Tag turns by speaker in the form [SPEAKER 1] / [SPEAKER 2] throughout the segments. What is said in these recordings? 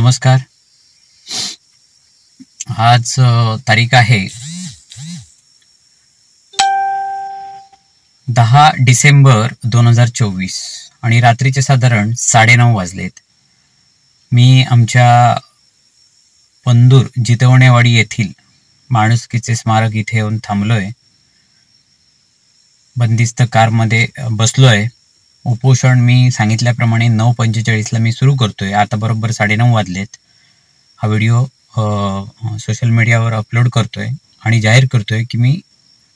[SPEAKER 1] नमस्कार. आज तारीख आहे 10 डिसेंबर 2024 आणि रात्रीचे साधारण 9:30 वाजलेत. मी आमच्या पंदूर जितवणेवाडी येथील माणुसकीचे स्मारक इथे येऊन थांबलोय. बंदिस्त कारमध्ये बसलोय. उपोषण मी सांगितल्याप्रमाणे 9:45ला मी सुरू करतोय. आता बरोबर 9:30 वाजलेत. हा व्हिडिओ सोशल मीडियावर अपलोड करतोय आणि जाहीर करतोय की मी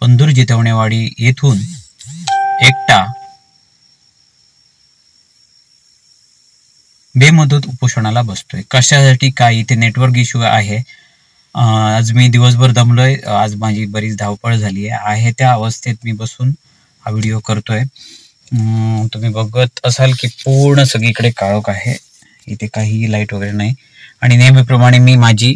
[SPEAKER 1] पंदूर जितवणेवाडी येथून एकटा बेमुदत उपोषणाला बसतोय. कशासाठी? काय? इथे नेटवर्क इश्यू आहे. आज मी दिवसभर दमलोय. आज माझी बरीच धावपळ झाली आहे. त्या अवस्थेत मी बसून हा व्हिडिओ करतोय. तुम्ही बघत असाल की पूर्ण सगळीकडे काळोख आहे. इथे काही लाईट वगैरे नाही आणि नेहमीप्रमाणे मी माझी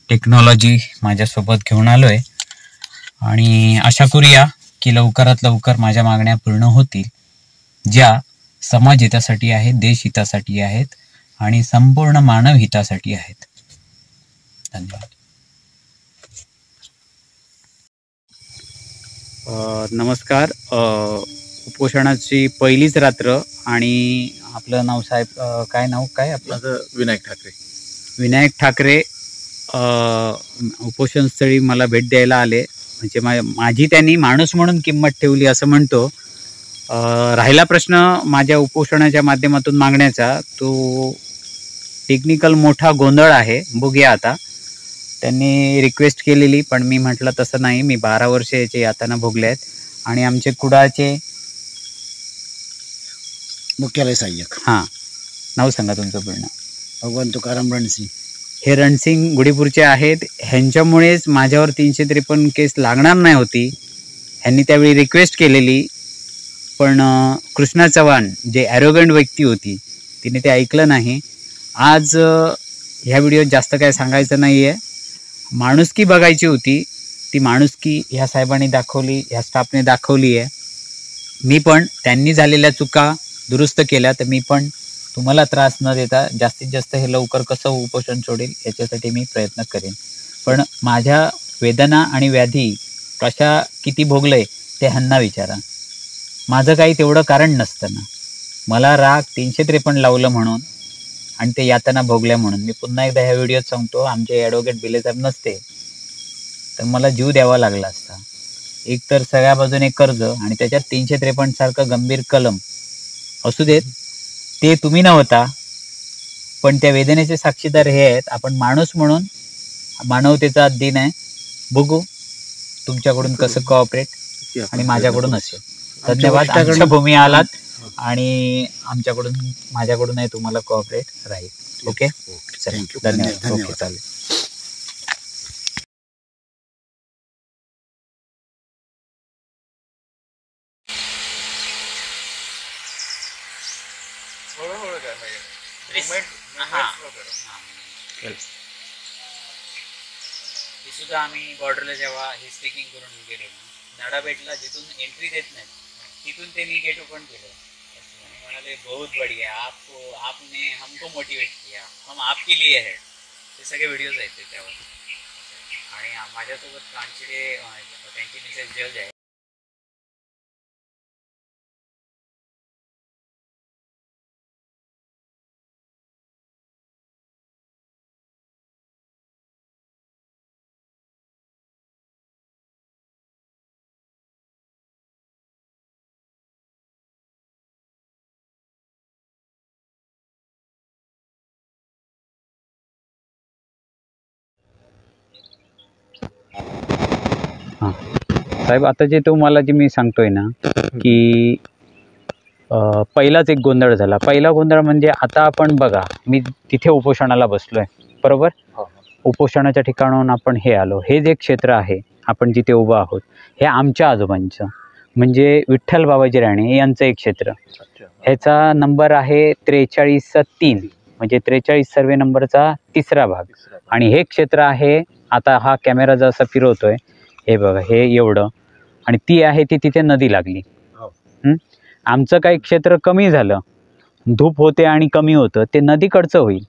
[SPEAKER 1] टेक्नॉलॉजी माझ्यासोबत घेऊन आलोय आणि आशा करूया की लवकरात लवकर माझ्या मागण्या पूर्ण होतील, ज्या समाज हितासाठी आहेत, देश हितासाठी आहेत आणि संपूर्ण मानव हितासाठी आहेत. धन्यवाद. नमस्कार. उपोषणाची पहिलीच रात्र आणि आपलं नाव साहेब, काय नाव काय आपलं? विनायक ठाकरे उपोषण स्थळी मला भेट द्यायला आले. म्हणजे माझी त्यांनी माणूस म्हणून किंमत ठेवली असं म्हणतो. राहिला प्रश्न माझ्या उपोषणाच्या माध्यमातून मागण्याचा, तो टेक्निकल मोठा गोंधळ आहे. बघूया आता. त्यांनी रिक्वेस्ट केलेली, पण मी म्हटलं तसं नाही. मी 12 वर्ष याचे यातना भोगले आहेत आणि आमचे कुडाळचे
[SPEAKER 2] मुख्यालय सहाय्यक.
[SPEAKER 1] हां, नाव सांगा तुमचं पूर्ण?
[SPEAKER 2] भगवान तुकाराम रणसिंग.
[SPEAKER 1] हे रणसिंग गुढीपूरचे आहेत. ह्यांच्यामुळेच माझ्यावर 353 केस लागणार नाही होती. ह्यांनी त्यावेळी रिक्वेस्ट केलेली, पण कृष्णा चव्हाण जे ॲरोगंट व्यक्ती होती तिने ते ऐकलं नाही. आज ह्या व्हिडिओत जास्त काय सांगायचं नाही आहे. माणुसकी बघायची होती. ती माणुसकी ह्या साहेबांनी दाखवली, ह्या स्टाफने दाखवली आहे. मी पण त्यांनी झालेल्या चुका दुरुस्त केल्या, तर मी पण तुम्हाला त्रास न देता जास्तीत जास्त हे लवकर कसं उपोषण सोडेल याच्यासाठी मी प्रयत्न करेन. पण माझ्या वेदना आणि व्याधी कशा किती भोगलंय ते ह्यांना विचारा. माझं काही तेवढं कारण नसतं ना. मला राग 353 लावलं म्हणून आणि ते यातना भोगल्या म्हणून. मी पुन्हा एकदा ह्या व्हिडिओत सांगतो, आमचे ॲडव्होकेट बिलेसाहेब नसते तर मला जीव द्यावा लागला असता. एक तर सगळ्या बाजूने कर्ज आणि त्याच्यात 353 सारखं गंभीर कलम असू देत. ते तुम्ही नव्हता, पण त्या वेदनेचे साक्षीदार हे आहेत. आपण माणूस म्हणून मानवतेचा दिन आहे. बघू तुमच्याकडून कसं कोऑपरेट आणि माझ्याकडून असेल. धन्यवाद. आमच्या भूमी आलात आणि आमच्याकडून माझ्याकडूनही तुम्हाला कोऑपरेट राहील. ओके, धन्यवाद. ओके, चालेल. हे सुद्धा आम्ही बॉर्डरला जेव्हा हे स्टिकिंग करून गेलो ना, नडाबेटला जिथून एंट्री देत नाही तिथून त्यांनी गेट ओपन केलं आणि म्हणाले बहुत बढ़िया, आपने हमको मोटिवेट किया, हम आपके लिए है. ते सगळे व्हिडिओज आहेत त्याच्यावर. आणि माझ्यासोबत कांचिडे त्यांची मिसेस जज आहे. साहेब, आता जे तुम्हाला जे मी सांगतोय ना की पहिलाच एक गोंधळ झाला. पहिला गोंधळ म्हणजे आता आपण बघा, मी तिथे उपोषणाला बसलोय, बरोबर? उपोषणाच्या ठिकाणाहून आपण हे आलो. हे जे क्षेत्र आहे आपण जिथे उभं आहोत, हे आमच्या आजोबांचं म्हणजे विठ्ठल बाबाजी राणे यांचं एक क्षेत्र. ह्याचा नंबर आहे 43-3, म्हणजे 43 सर्वे नंबरचा 3रा भाग. आणि हे क्षेत्र आहे, आता हा कॅमेरा जसा फिरवतोय हे बघा, हे एवढं, आणि ती आहे ती तिथे नदी लागली. आमचं काही क्षेत्र कमी झालं धूप होते आणि कमी होतं ते नदीकडचं होईल,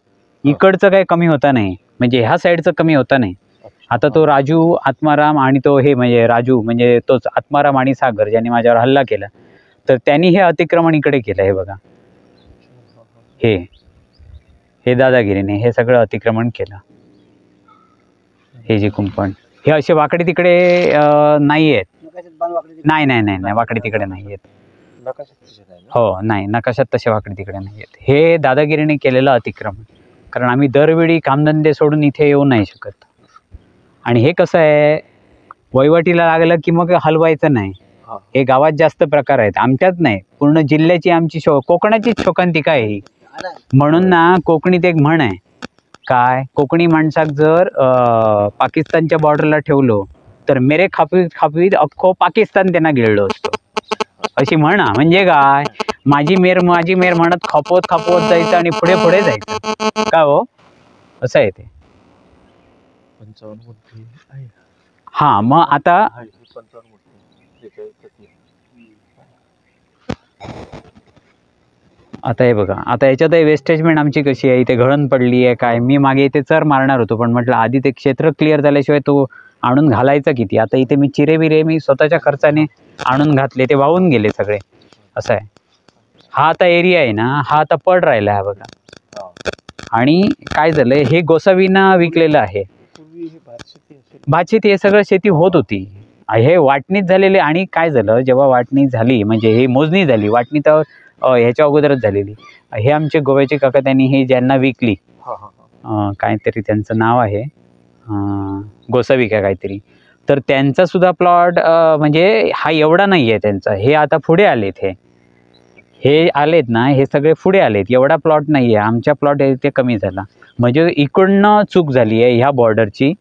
[SPEAKER 1] इकडचं काही कमी होता नाही, म्हणजे ह्या साईडचं कमी होता नाही. आता तो राजू आत्माराम आणि तो हे म्हणजे राजू म्हणजे तोच आत्माराम आणि सागर ज्यांनी माझ्यावर हल्ला केला, तर त्यांनी हे अतिक्रमण इकडे केलं. हे बघा, हे दादागिरीने हे सगळं अतिक्रमण केलं. हे जे कुंपण हे असे वाकडे तिकडे नाही आहेत. नाही नाही नाही नाही वाकडे तिकडे नाही आहेत. हो नाही, नकाशात तसे वाकडे तिकडे नाही आहेत. हे दादागिरीने केलेलं अतिक्रमण. कारण आम्ही दरवेळी कामधंदे सोडून इथे येऊ नाही शकत. आणि हे कसं आहे, वहिवाटीला लागलं की मग हलवायचं नाही. हे गावात जास्त प्रकार आहेत, आमच्यात नाही. पूर्ण जिल्ह्याची आमची कोकणाचीच शोकांतिका आहे ही. म्हणून ना कोकणीत एक म्हण आहे, काय कोकणी माणसाक जर पाकिस्तानच्या बॉर्डरला ठेवलो तर मेरे खापवीत खापवीत अख्खो पाकिस्तान त्यांना गिळलो असतो, अशी म्हणा. म्हणजे काय, माझी मेर म्हणत खापवत खापवत जायचं आणि पुढे पुढे जायचं. का हो, असं आहे ते. हा मग आता हे बघा, आता याच्यात वेस्टेजमेंट आमची कशी आहे, इथे घळण पडली आहे काय. मी मागे इथे चर मारणार होतो, पण म्हटलं आधी ते क्षेत्र क्लिअर झाल्याशिवाय तो आणून घालायचा किती. आता इथे मी चिरे मी स्वतःच्या खर्चाने आणून घातले, ते वाहून गेले सगळे. असं आहे. हा आता एरिया आहे ना, हा आता पड राहिला आहे बघा. आणि काय झालंय, हे गोसावींना विकलेलं आहे. भातशेती हे सगळं शेती होत होती, हे वाटणीच झालेले. आणि काय झालं, जेव्हा वाटणी झाली म्हणजे हे मोजणी झाली, वाटणी तर ह्याच्या अगोदरच झालेली. हे आमचे गोव्याचे काका, त्यांनी हे ज्यांना विकली, काहीतरी त्यांचं नाव आहे गोसावी का काहीतरी, तर त्यांचा सुद्धा प्लॉट म्हणजे हा एवढा नाही आहे त्यांचा. हे आता पुढे आलेत, हे आलेत ना, हे सगळे पुढे आलेत. एवढा प्लॉट नाही आहे आमच्या, प्लॉट ते कमी झाला. म्हणजे इकडनं चूक झाली आहे ह्या बॉर्डरची.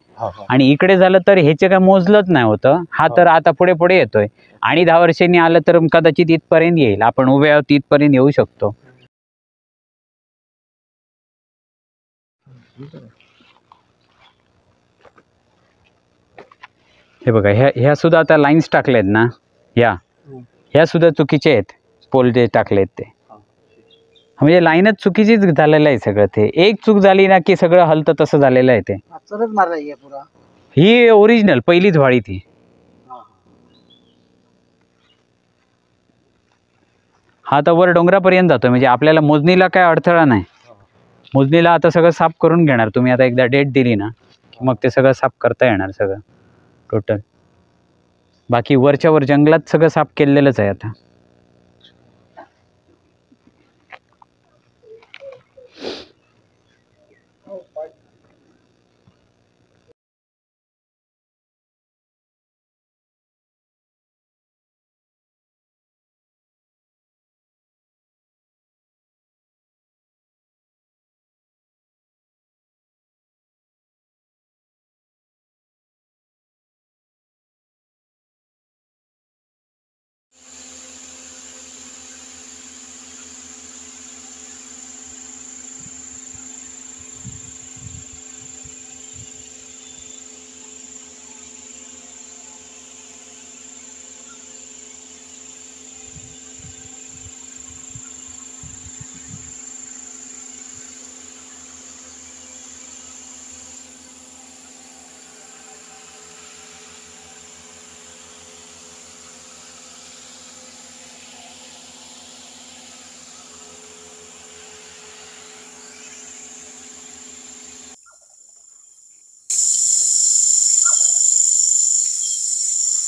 [SPEAKER 1] आणि इकडे झालं तर ह्याचे काय मोजलंच नाही होतं. हा तर आता पुढे पुढे येतोय आणि 10 वर्षांनी आलं तर कदाचित इथपर्यंत येईल. आपण उभे आहोत इथपर्यंत येऊ शकतो. हे बघा, ह्या सुद्धा आता लाईन्स टाकलेत ना, ह्या सुद्धा चुकीचे आहेत. पोल जे टाकलेत ते म्हणजे लाईनच चुकीचीच झालेलं आहे सगळं. ते एक चूक झाली ना की सगळं हलतं तसं झालेलं आहे ते. ही ओरिजिनल पहिलीच वाळी ती. हा तर वर डोंगरापर्यंत जातोय, म्हणजे आपल्याला मोजणीला काय अडथळा नाही. मोजणीला आता सगळं साफ करून घेणार तुम्ही. आता एकदा डेट दिली ना मग ते सगळं साफ करता येणार सगळं टोटल. बाकी वरच्या वर जंगलात सगळं साफ केलेलंच आहे आता.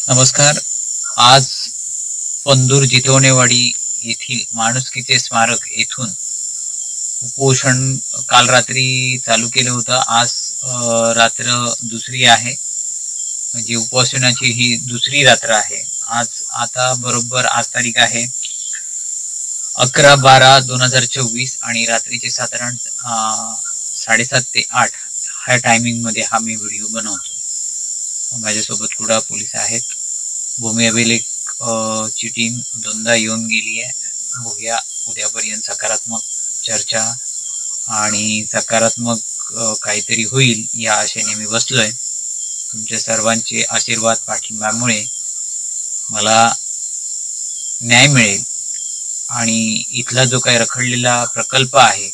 [SPEAKER 3] नमस्कार. आज पंदूर जितवणेवाडी येथील माणुसकीचे स्मारक येथून उपोषण काल रात्री चालू केलं होतं. आज रात्र दुसरी आहे, म्हणजे उपोषणाची ही दुसरी रात्र आहे. आता बरोबर आज तारीख आहे 11/12/2024 आणि रात्रीचे साधारण 7:30 ते 8 ह्या टायमिंग मध्ये हा मी व्हिडिओ बनवतो. माझ्यासोबत कुडा पोलीस आहेत. भूमी अभिलेख ची टीम 2दा येऊन गेली आहे. बघूया उद्यापर्यंत सकारात्मक चर्चा आणि सकारात्मक काहीतरी होईल या आशेने मी बसलोय. तुमच्या सर्वांचे आशीर्वाद पाठिंब्यामुळे मला न्याय मिळेल आणि इथला जो काही रखडलेला प्रकल्प आहे,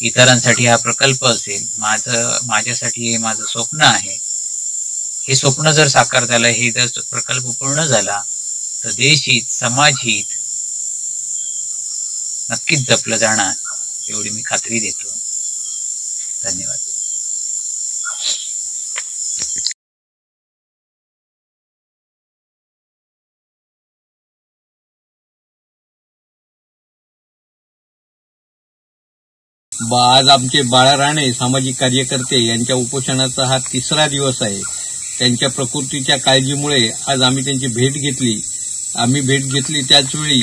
[SPEAKER 3] इतरांसाठी हा प्रकल्प असेल, माझ्यासाठी हे माझं स्वप्न आहे. हे स्वप्न जर साकार झालं, हे जर प्रकल्प पूर्ण झाला, तर देशहित, समाजहित नक्कीच जपलं जाणार, एवढी मी खात्री देतो. धन्यवाद.
[SPEAKER 4] आज आमचे बाळा राणे सामाजिक कार्यकर्ते यांच्या उपोषणाचा हा 3रा दिवस आहे. त्यांच्या प्रकृतीच्या काळजीमुळे आज आम्ही त्यांची भेट घेतली. त्याचवेळी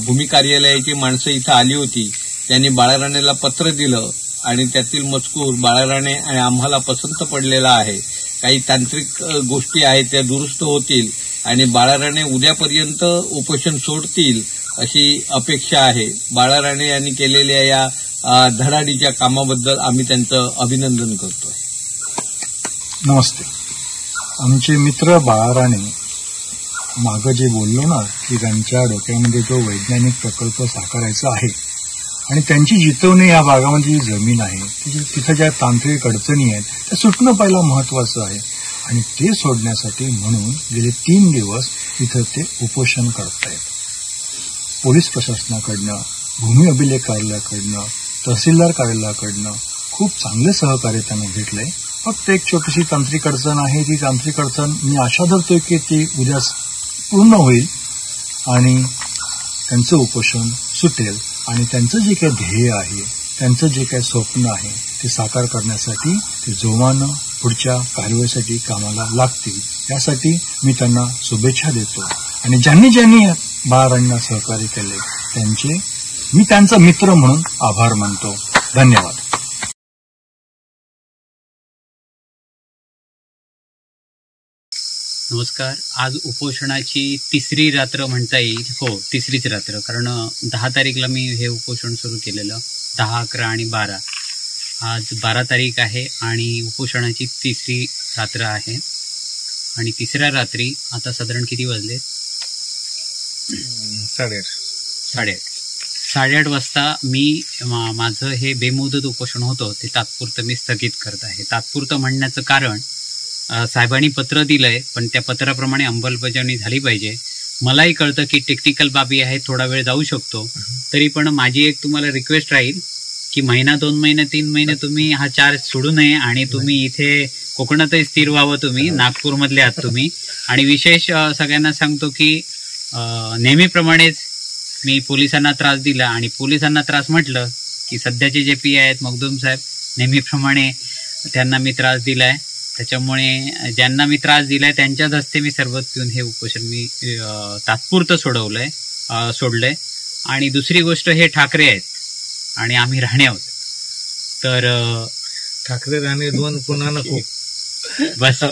[SPEAKER 4] भूमी कार्यालयाची माणसं इथं आली होती. त्यांनी बाळा राणेला पत्र दिलं आणि त्यातील मजकूर बाळा राणे आणि आम्हाला पसंत पडलेला आहे. काही तांत्रिक गोष्टी आहेत त्या दुरुस्त होतील आणि बाळा राणे उद्यापर्यंत उपोषण सोडतील अशी अपेक्षा आहे. बाळा राणे यांनी केलेल्या या धडाडीच्या कामाबद्दल आम्ही त्यांचं अभिनंदन करतोय.
[SPEAKER 5] नमस्ते. आमचे मित्र बाळा राणे मागं जे बोललो ना की त्यांच्या डोक्यामध्ये जो वैज्ञानिक प्रकल्प साकारायचा आहे आणि त्यांची जितवणी या भागामध्ये जी जमीन आहे तिथं ज्या तांत्रिक अडचणी आहेत त्या सुटणं पहिला महत्वाचं आहे आणि ते सोडण्यासाठी म्हणून गेले 3 दिवस इथं ते उपोषण करतायत. पोलीस प्रशासनाकडनं, भूमी अभिलेख कार्यालयाकडनं, तहसीलदार कार्यालयाकडनं खूप चांगले सहकार्य त्यांना भेटलंय. फक्त एक छोटीशी तांत्रिक अडचण आहे. ती तांत्रिक अडचण मी आशा धरतोय की ती उद्या पूर्ण होईल आणि त्यांचं उपोषण सुटेल आणि त्यांचं जे काही ध्येय आहे, त्यांचं जे काही स्वप्न आहे ते साकार करण्यासाठी ते जोमानं पुढच्या कारवाईसाठी कामाला लागतील. यासाठी मी त्यांना शुभेच्छा देतो आणि ज्यांनी बाळाराणेंना सहकार्य केले त्यांचे मी त्यांचा मित्र म्हणून आभार मानतो. धन्यवाद.
[SPEAKER 6] नमस्कार. आज उपोषणाची 3री रात्र म्हणता येईल. हो, 3रीच रात्र, कारण 10 तारीखला मी हे उपोषण सुरू केलेलं. 10, 11 आणि 12. आज 12 तारीख आहे आणि उपोषणाची 3री रात्र आहे. आणि 3ऱ्या रात्री आता साधारण किती वाजले? 8:30 वाजता मी माझं हे बेमुदत उपोषण होतं ते तात्पुरतं मी स्थगित करत आहे. तात्पुरतं म्हणण्याचं कारण, साहेबांनी पत्र दिलंय पण त्या पत्राप्रमाणे अंमलबजावणी झाली पाहिजे. मलाही कळतं की टेक्निकल बाबी आहेत, थोडा वेळ जाऊ शकतो. तरी पण माझी एक तुम्हाला रिक्वेस्ट राहील की महिना, 2 महिने, 3 महिने तुम्ही हा चार्ज सोडू नये आणि तुम्ही इथे कोकणातही स्थिर व्हावं. तुम्ही नागपूरमधले आहात तुम्ही. आणि विशेष सगळ्यांना सांगतो की नेहमीप्रमाणेच मी पोलिसांना त्रास दिला आणि पोलिसांना त्रास म्हटलं की सध्याचे जे पी आहेत मखदूम साहेब, नेहमीप्रमाणे त्यांना मी त्रास दिलाय. त्याच्यामुळे ज्यांना मी त्रास दिलाय त्यांच्याच हस्ते मी सरबत पिऊन हे उपोषण मी तात्पुरतं सोडलंय. आणि दुसरी गोष्ट, हे ठाकरे आहेत आणि आम्ही राणे आहोत. तर
[SPEAKER 4] ठाकरे राणे 2 पुन्हा नको
[SPEAKER 6] बस.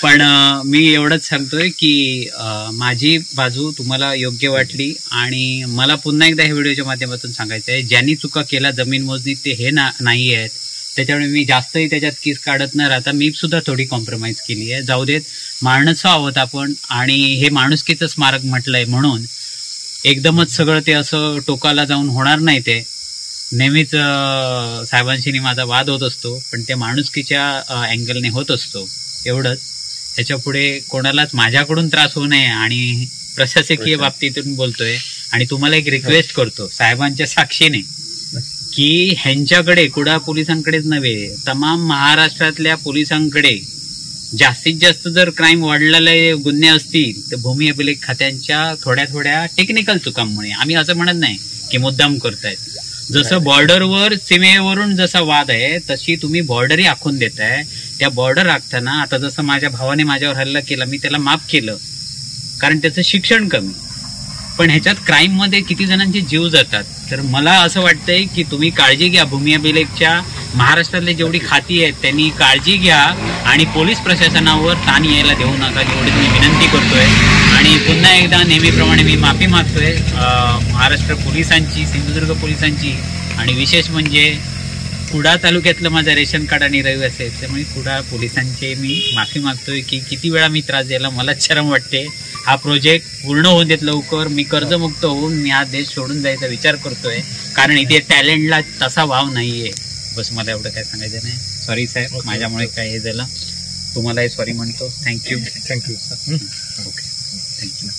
[SPEAKER 6] पण मी एवढंच सांगतोय की माझी बाजू तुम्हाला योग्य वाटली आणि मला पुन्हा एकदा हे व्हिडिओच्या माध्यमातून सांगायचं आहे, ज्यांनी चुका केल्या जमीन मोजणी ते हे नाही आहेत. त्याच्यामुळे मी जास्तही त्याच्यात केस काढत न राहता मी सुद्धा थोडी कॉम्प्रोमाइज केली आहे. जाऊ देत, माणसं आहोत आपण आणि हे माणुसकीचं स्मारक म्हटलंय म्हणून एकदमच सगळं ते असं टोकाला जाऊन होणार नाही. ते नेहमीच साहेबांशी माझा वाद होत असतो पण ते माणुसकीच्या अँगलने होत असतो. एवढंच. ह्याच्यापुढे कोणालाच माझ्याकडून त्रास होऊ नये आणि प्रशासकीय बाबतीतून बोलतोय. आणि तुम्हाला एक रिक्वेस्ट करतो साहेबांच्या साक्षीने की ह्यांच्याकडे, कुडाळ पोलिसांकडेच नव्हे, तमाम महाराष्ट्रातल्या पोलिसांकडे जास्तीत जास्त जर क्राईम वाढलेले गुन्हे असतील तर भूमी अभिलेख खात्यांच्या थोड्या टेक्निकल चुकांमुळे. आम्ही असं म्हणत नाही की मुद्दाम करतायत. जसं बॉर्डरवर, सीमेवरून जसा वाद आहे तशी तुम्ही बॉर्डरही आखून देताय. त्या बॉर्डर आखताना आता जसं माझ्या भावाने माझ्यावर हल्ला केला, मी त्याला माफ केलं कारण त्याचं शिक्षण कमी. पण ह्याच्यात क्राईम मध्ये किती जणांचे जीव जातात. तर मला असं वाटतंय की तुम्ही काळजी घ्या. भूमी अभिलेखच्या महाराष्ट्रातले जेवढी खाती आहेत त्यांनी काळजी घ्या आणि पोलीस प्रशासनावर ताण यायला देऊ नका, एवढी मी विनंती करतोय. आणि पुन्हा एकदा नेहमीप्रमाणे मी माफी मागतोय महाराष्ट्र पोलिसांची, सिंधुदुर्ग पोलिसांची आणि विशेष म्हणजे कुडाळ तालुक्यातलं माझं रेशन कार्ड आणि रहिवासी आहे त्यामुळे कुडाळ पोलिसांचे मी माफी मागतोय की किती वेळा मी त्रास द्यायला मला शरम वाटते. हा प्रोजेक्ट पूर्ण होऊन देत लवकर. मी कर्जमुक्त होऊन मी हा देश सोडून जायचा विचार करतोय, कारण इथे टॅलेंटला तसा वाव नाहीये. बस मला एवढं काय सांगायचं नाही. सॉरी साहेब, माझ्यामुळे काय हे झालं. तुम्हालाही सॉरी म्हणतो. थँक्यू.
[SPEAKER 5] थँक्यू.
[SPEAKER 6] Okay, thank you.